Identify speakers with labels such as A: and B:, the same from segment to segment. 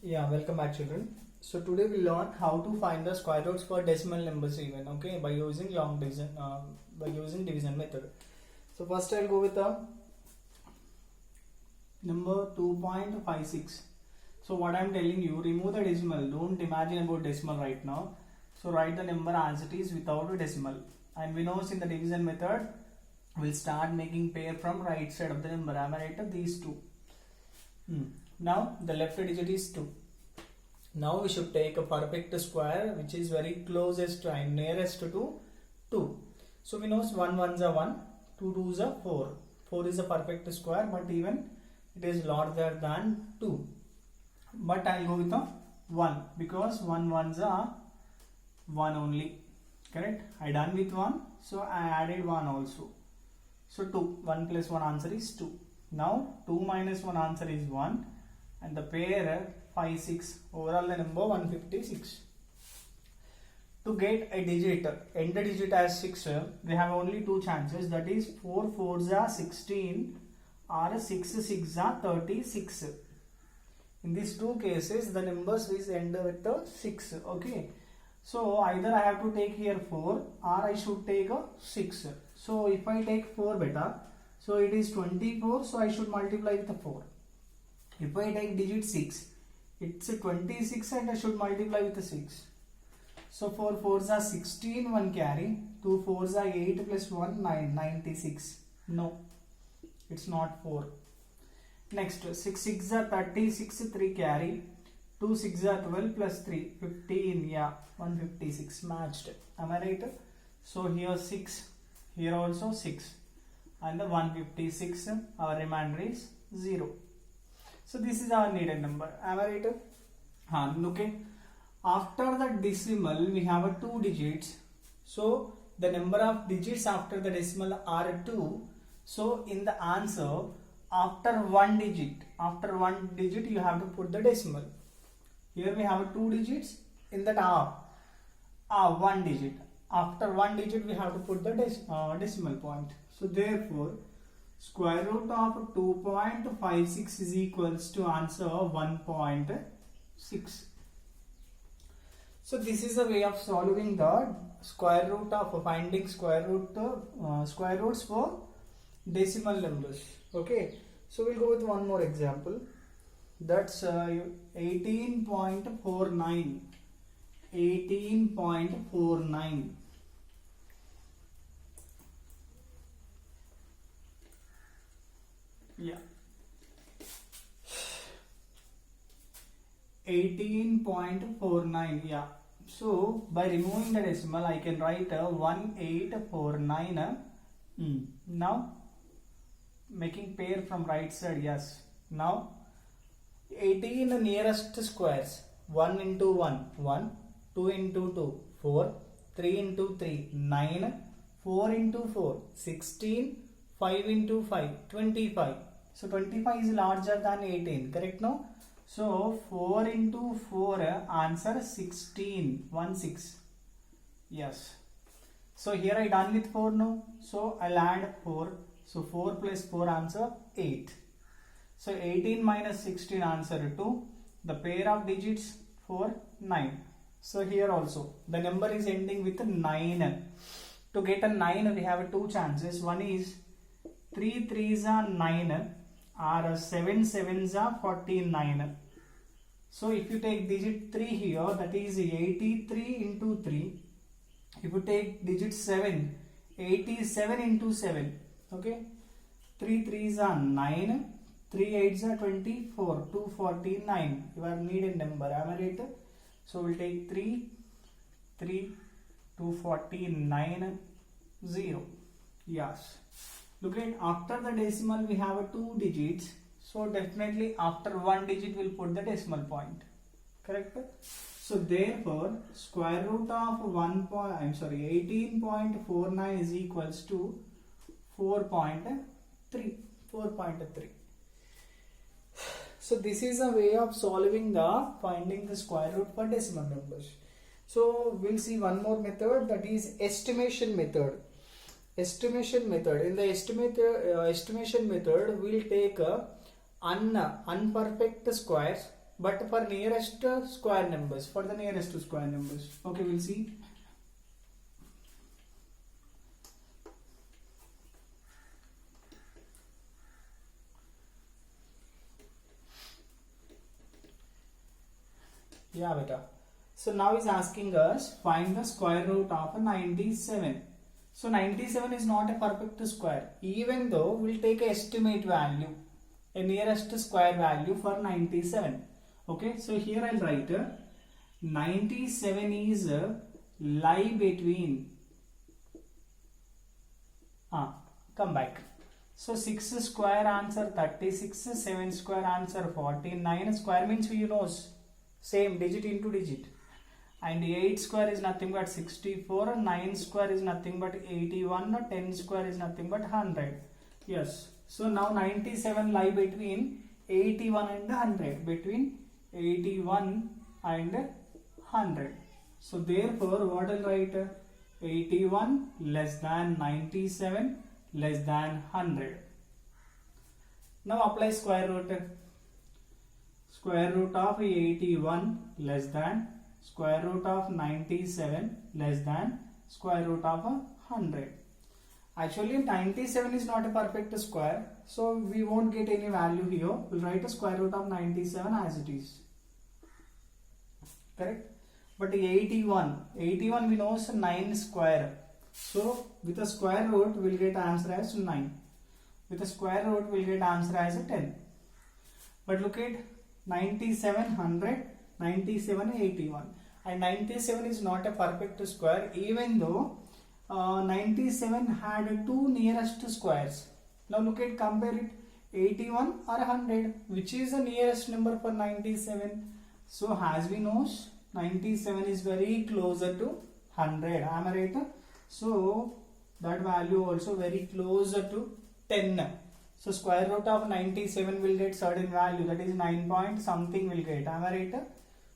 A: Yeah, welcome back children. So today we learn how to find the square roots for decimal numbers even, okay, by using long division, by using division method. So first I'll go with the number 2.56. So what I'm telling you, remove the decimal, don't imagine about decimal right now. So write the number as it is without a decimal. And we know in the division method, we'll start making pair from right side of the number. Am I right? These two. Now the left digit is 2. Now we should take a perfect square which is very closest and nearest to 2. So we know 1 ones are 1, 2 twos are 4. 4 is a perfect square, but even it is larger than 2. But I'll go with the 1 because 1 ones are 1 only. Correct? I done with 1, so I added 1 also. So 2. 1 plus 1 answer is 2. Now 2 minus 1 answer is 1. And the pair 5, 6, overall the number 156. To get a digit, end the digit as 6, we have only two chances, that is 4 4s are 16 or 6 6 are 36. In these two cases, the numbers is end with the 6, okay. So either I have to take here 4 or I should take a 6. So if I take 4 beta, so it is 24, so I should multiply with the 4. If I take digit 6, it's a 26 and I should multiply with the 6. So 4 4s are 16, 1 carry, 2 4s are 8 plus 1, 9, 96. No, it's not 4. Next, 6 6 are 36, 3 carry, 2 6 are 12 plus 3, 15, yeah, 156, matched. Am I right? So here 6, here also 6, and the 156, our remainder is 0. So this is our needed number. Am I right? Okay. After the decimal, we have a 2 digits. So the number of digits after the decimal are 2. So in the answer, after one digit, you have to put the decimal. Here we have 2 digits. In that one digit. After one digit, we have to put the decimal point. So therefore, square root of 2.56 is equals to answer 1.6. So this is a way of solving the square root of finding square roots for decimal numbers. Okay. So we'll go with one more example. That's 18.49. 18.49. Yeah. 18.49. Yeah. So by removing the decimal, I can write 1849. Now making pair from right side. Yes. Now 18 nearest squares. 1 into 1, 1. 2 into 2, 4. 3 into 3, 9. 4 into 4, 16. 5 into 5, 25. So 25 is larger than 18, correct now? So 4 into 4, answer 16, 1 6. Yes. So here I done with 4 now. So I'll add 4. So 4 plus 4 answer 8. So 18 minus 16 answer 2. The pair of digits 4, 9. So here also the number is ending with 9. To get a 9 we have two chances. One is 3 3s are 9 or 7 7s are 49. So if you take digit 3 here, that is 83 into 3. If you take digit 7, 87 into 7. Okay. 3 3s are 9. 3 8s are 24. 249. Your needed number. Am I right? So we'll take 3, 249, 0. Yes. Look at after the decimal we have 2 digits. So definitely after one digit we'll put the decimal point. Correct? So therefore square root of 18.49 is equals to 4.3. So this is a way of solving finding the square root for decimal numbers. So we'll see one more method, that is estimation method. Estimation method. In the estimation method, we'll take unperfect squares but for nearest square numbers, for the nearest square numbers. Okay, we'll see. Yeah, beta. So now he's asking us find the square root of 97. So 97 is not a perfect square, even though we'll take a estimate value, a nearest square value for 97. Okay, so here I'll write 97 is lie between. Come back. So 6 square answer 36, 7 square answer 49. Square means you know same digit into digit. And 8 square is nothing but 64, 9 square is nothing but 81, 10 square is nothing but 100. Yes. So now 97 lie between 81 and 100. Between 81 and 100. So therefore what I'll write? 81 less than 97 less than 100. Now apply square root. Square root of 81 less than square root of 97 less than square root of 100. Actually 97 is not a perfect square, so we won't get any value here. We'll write a square root of 97 as it is. Correct? But 81 we know is 9 square. So with a square root we'll get answer as 9. With a square root we'll get answer as 10. But look at 97, 100, 97, 81. And 97 is not a perfect square, even though 97 had two nearest squares. Now look at, compare it, 81 or 100, which is the nearest number for 97. So as we know, 97 is very closer to 100. Am I right? So that value also very closer to 10. So square root of 97 will get certain value, that is 9 point something will get. Am I right?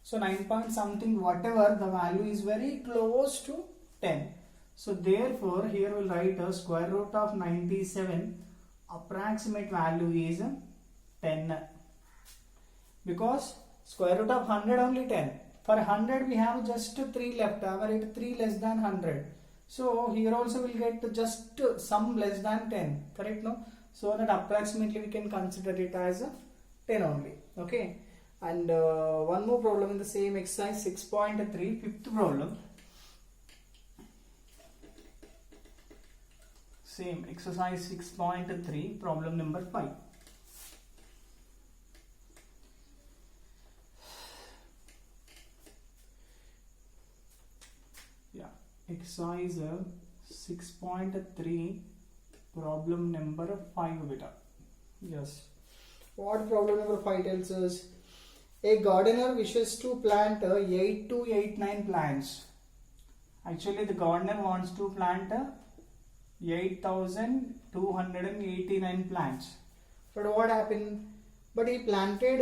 A: So 9 point something, whatever the value is very close to 10. So therefore here we'll write a square root of 97 approximate value is 10. Because square root of 100 only 10. For 100 we have just 3 left. Am I right? 3 less than 100. So here also we'll get just some less than 10. Correct? No? So that approximately we can consider it as 10 only. Okay. And one more problem in the same exercise 6.3, fifth problem. Same exercise 6.3, problem number 5. Yeah, exercise 6.3, problem number 5 beta. Yes. What problem number 5 tells us? A gardener wishes to plant 8 to 9 plants. Actually, the gardener wants to plant 8,289 plants. But what happened? But he planted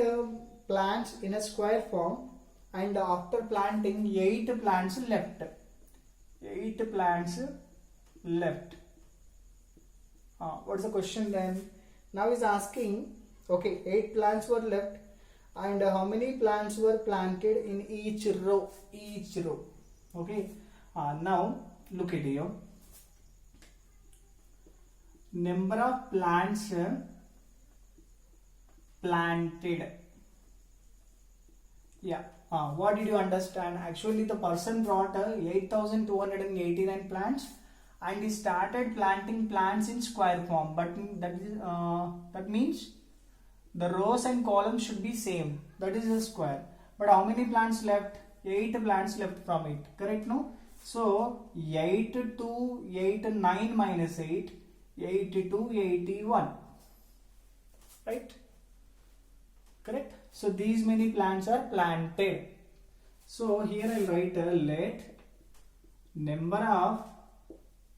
A: plants in a square form, and after planting, 8 plants left. 8 plants left. What's the question then? Now he's asking, okay, 8 plants were left. And how many plants were planted in each row? Okay. Now look at here. Number of plants planted. Yeah. What did you understand? Actually, the person brought 8,289 plants, and he started planting plants in square form. But that means the rows and columns should be same. That is a square. But how many plants left? 8 plants left from it. Correct? No? So 8 to 8, 9 minus 8, 82, 81. Right? Correct? So these many plants are planted. So here I write let number of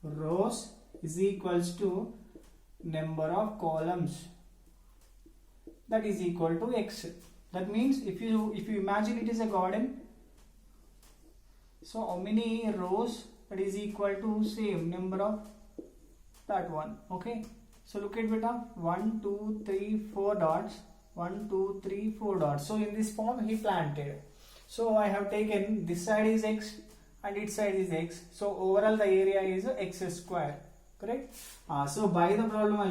A: rows is equals to number of columns. That is equal to x. That means if you imagine it is a garden, so how many rows? That is equal to same number of that one. Okay. So look at beta, 1, 2, 3, 4 dots. 1, 2, 3, 4 dots. So in this form he planted. So I have taken this side is x and its side is x. So overall the area is x square. Correct? So by the problem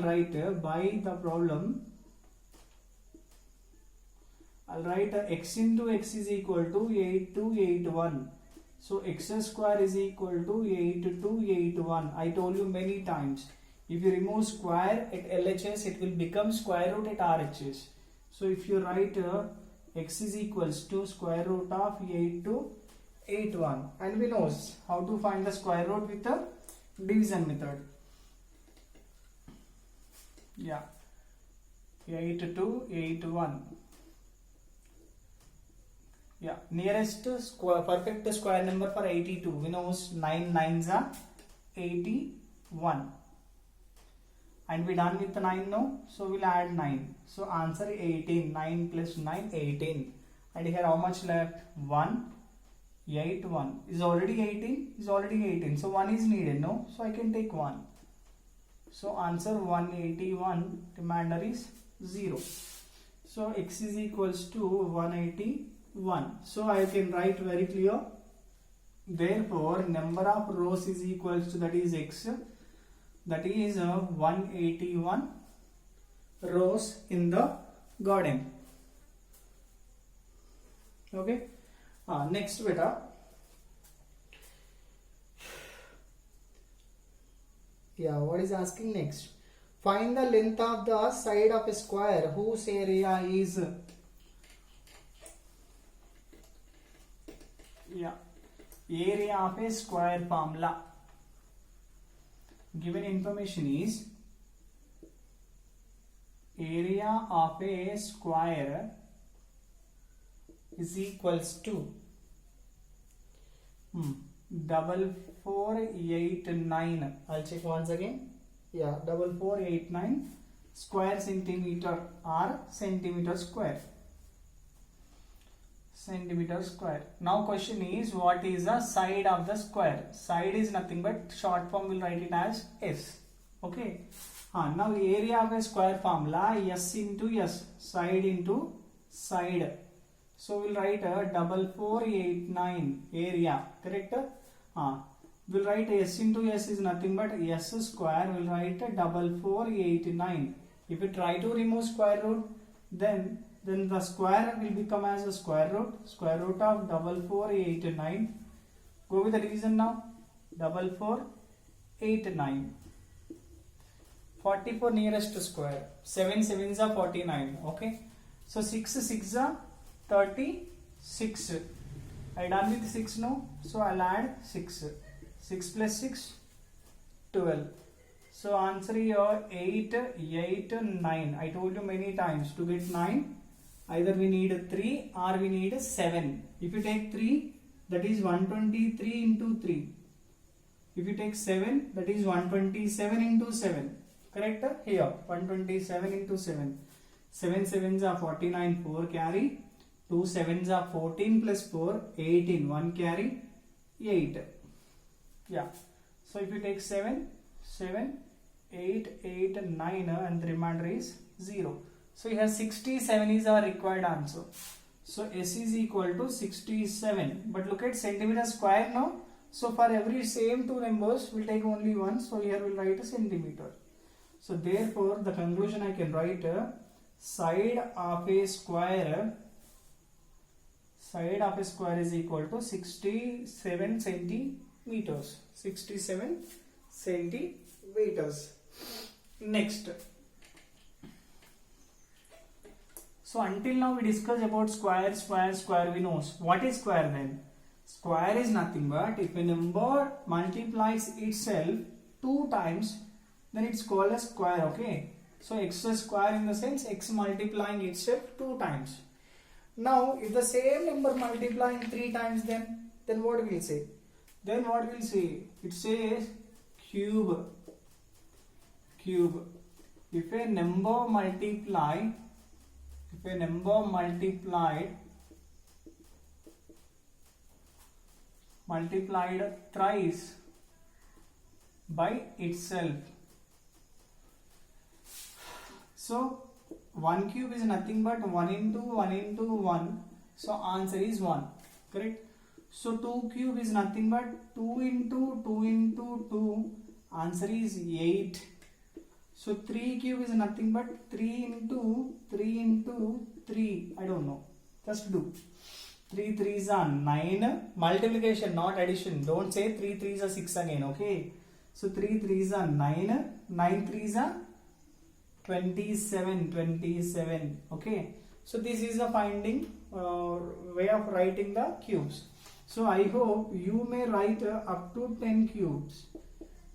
A: I'll write x into x is equal to 8281. So x square is equal to 8281. I told you many times. If you remove square at LHS, it will become square root at RHS. So if you write x is equals to square root of 8281, and we know how to find the square root with the division method. Yeah, 8281. Yeah, nearest square, perfect square number for 82. We know 9 nines are 81. And we done with the 9 now. So we'll add 9. So answer 18. 9 plus 9, 18. And here how much left? 1, 8, 1. Is already 18? Is already 18. So 1 is needed, no? So I can take 1. So answer 181. Remainder is 0. So x is equals to 181. So I can write very clear. Therefore, number of rows is equals to, that is x. That is 181 rows in the garden. Okay. Next beta. Yeah, what is asking next? Find the length of the side of a square whose area is area of a square formula. Given information is area of a square is equals to 4489. I'll check once again. Yeah, 4489 square centimeter or centimeter square. Centimeter square. Now question is, what is the side of the square? Side is nothing but short form, we'll write it as S. Okay. Now area of a square formula, S into S, side into side. So we'll write 4489 area. Correct? We'll write S into S is nothing but S square. We'll write 4489. If you try to remove square root, then the square will become as a square root of 4489. Go with the division now. 4489. 44 nearest square. 7 sevens are 49. Okay. So 6 6 are 36. I done with 6 now. So I'll add 6. 6 plus 6, 12. So answer here 8, 8, 9. I told you many times, to get 9, either we need 3 or we need 7. If you take 3, that is 123 into 3. If you take 7, that is 127 into 7. Correct? Here, 127 into 7. 7 sevens are 49, 4 carry. 2 sevens are 14 plus 4, 18. 1 carry, 8. Yeah. So if you take 7, 7, 8, 8, 9 and the remainder is 0. So here 67 is our required answer. So S is equal to 67. But look at centimeter square now. So for every same two numbers, we'll take only one. So here we'll write a centimeter. So therefore, the conclusion I can write side of a square is equal to 67 centimeters. 67 centimeters. Next. So until now we discussed about square. We know what is square then. Square is nothing but if a number multiplies itself 2 times, then it's called a square. Okay. So x square in the sense x multiplying itself 2 times. Now if the same number multiplying 3 times, then what we'll say? Then what we'll say? It says cube. If a number multiplied thrice by itself. So 1 cube is nothing but 1 into 1 into 1. So answer is 1. Correct? So 2 cube is nothing but 2 into 2 into 2. Answer is 8. So 3 cube is nothing but 3 into 3 into 3. I don't know. Just do. 3 3s are 9. Multiplication, not addition. Don't say 3 3s are 6 again. Okay. So 3 3s are 9. 9 3s are 27. Okay. So this is the finding way of writing the cubes. So I hope you may write up to 10 cubes.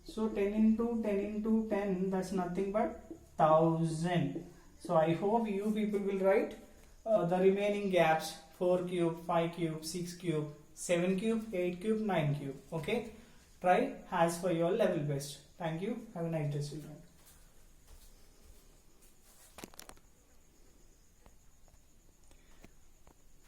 A: So 10 into 10 into 10, that's nothing but 1000. So I hope you people will write the remaining gaps: 4 cube, 5 cube, 6 cube, 7 cube, 8 cube, 9 cube. Okay. Try as per your level best. Thank you. Have a nice day, children.